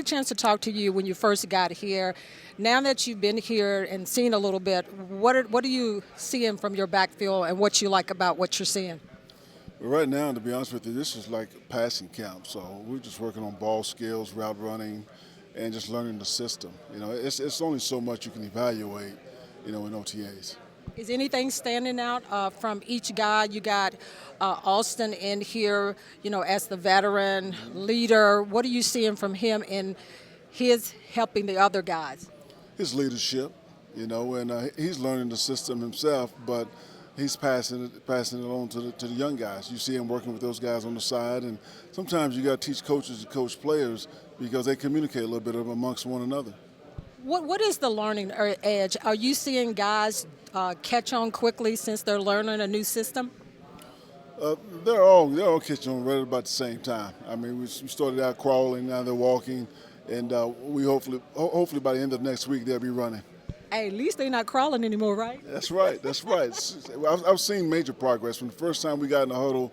chance to talk to you when you first got here. Now that you've been here and seen a little bit, what are you seeing from your backfield and what you like about what you're seeing? Right now, to be honest with you, this is like passing camp. So we're just working on ball skills, route running, and just learning the system. It's only so much you can evaluate, in OTAs. Is anything standing out from each guy? You got Austin in here, as the veteran leader. What are you seeing from him in his helping the other guys? His leadership, and he's learning the system himself, but he's passing it on to the young guys. You see him working with those guys on the side, and sometimes you got to teach coaches to coach players because they communicate a little bit amongst one another. What is the learning edge? Are you seeing guys catch on quickly since they're learning a new system? They're all catching on right about the same time. I mean, we started out crawling, now they're walking, and we hopefully by the end of next week they'll be running. Hey, at least they're not crawling anymore, right? That's right. I've seen major progress from the first time we got in the huddle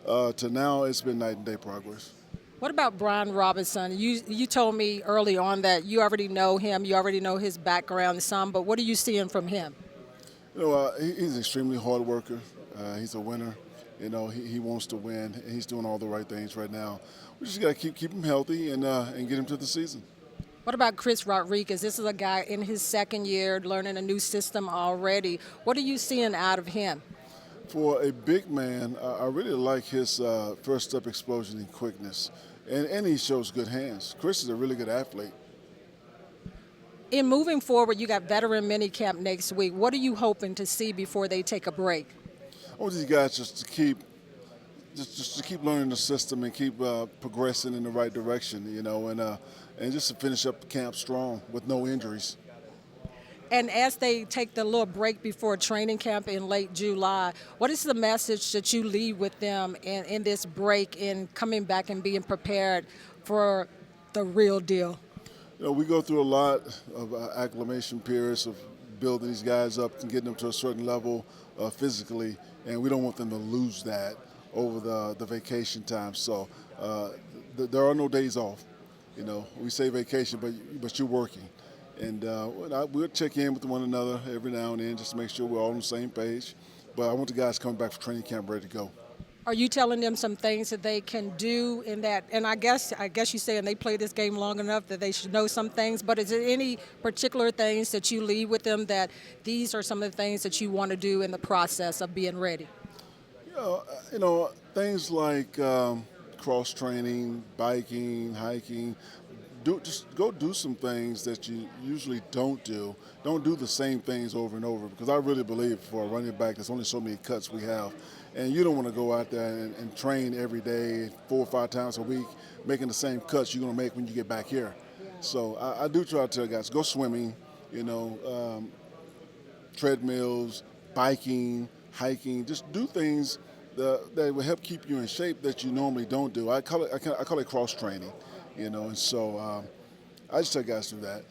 to now. It's been night and day progress. What about Brian Robinson? You told me early on that you already know him, you already know his background some, but what are you seeing from him? He's an extremely hard worker. He's a winner. He wants to win, and he's doing all the right things right now. We just got to keep him healthy and get him to the season. What about Chris Rodriguez? This is a guy in his second year learning a new system already. What are you seeing out of him? For a big man, I really like his first step explosion and quickness. And he shows good hands. Chris is a really good athlete. In moving forward, you got veteran minicamp next week. What are you hoping to see before they take a break? I want these guys just to keep learning the system and keep progressing in the right direction, and just to finish up the camp strong with no injuries. And as they take the little break before training camp in late July, what is the message that you leave with them in this break in coming back and being prepared for the real deal? We go through a lot of acclimation periods of building these guys up and getting them to a certain level physically, and we don't want them to lose that over the vacation time. So there are no days off. We say vacation, but you're working. And we'll check in with one another every now and then just to make sure we're all on the same page. But I want the guys coming back from training camp ready to go. Are you telling them some things that they can do in that? And I guess you're saying they play this game long enough that they should know some things. But is there any particular things that you leave with them that these are some of the things that you want to do in the process of being ready? Things like cross training, biking, hiking. Just go do some things that you usually don't do. Don't do the same things over and over, because I really believe for a running back, there's only so many cuts we have. And you don't want to go out there and train every day 4 or 5 times a week, making the same cuts you're going to make when you get back here. Yeah. So I do try to tell guys, go swimming, treadmills, biking, hiking. Just do things that will help keep you in shape that you normally don't do. I call it cross training. And so I just tell guys to do that.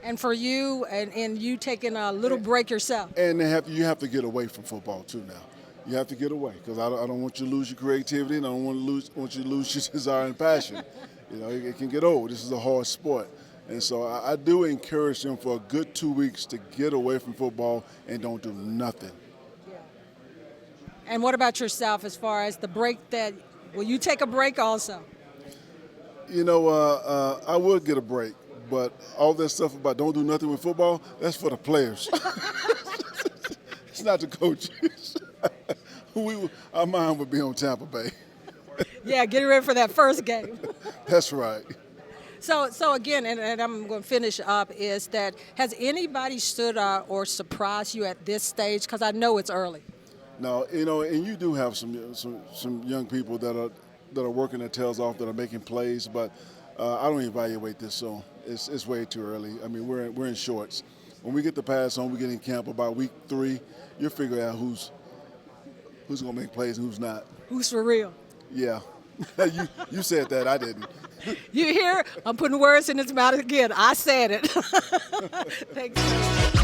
And for you, and you taking a little break yourself. And you have to get away from football too now. You have to get away, because I don't want you to lose your creativity, and I don't want you to lose your desire and passion. It can get old. This is a hard sport. And so I do encourage them for a good 2 weeks to get away from football and don't do nothing. Yeah. And what about yourself as far as the break will you take a break also? I would get a break, but all that stuff about don't do nothing with football, that's for the players. It's not the coaches. Our mind would be on Tampa Bay. Yeah, getting ready for that first game. That's right. So again, and I'm going to finish up, is that has anybody stood out or surprised you at this stage? Because I know it's early. No, and you do have some young people that are working their tails off, that are making plays, but I don't evaluate this soon. It's way too early. I mean, we're in shorts. When we get the pass on, we get in camp about week 3. You'll figure out who's going to make plays and who's not. Who's for real? Yeah. You said that. I didn't. You hear? I'm putting words in his mouth again. I said it. Thanks.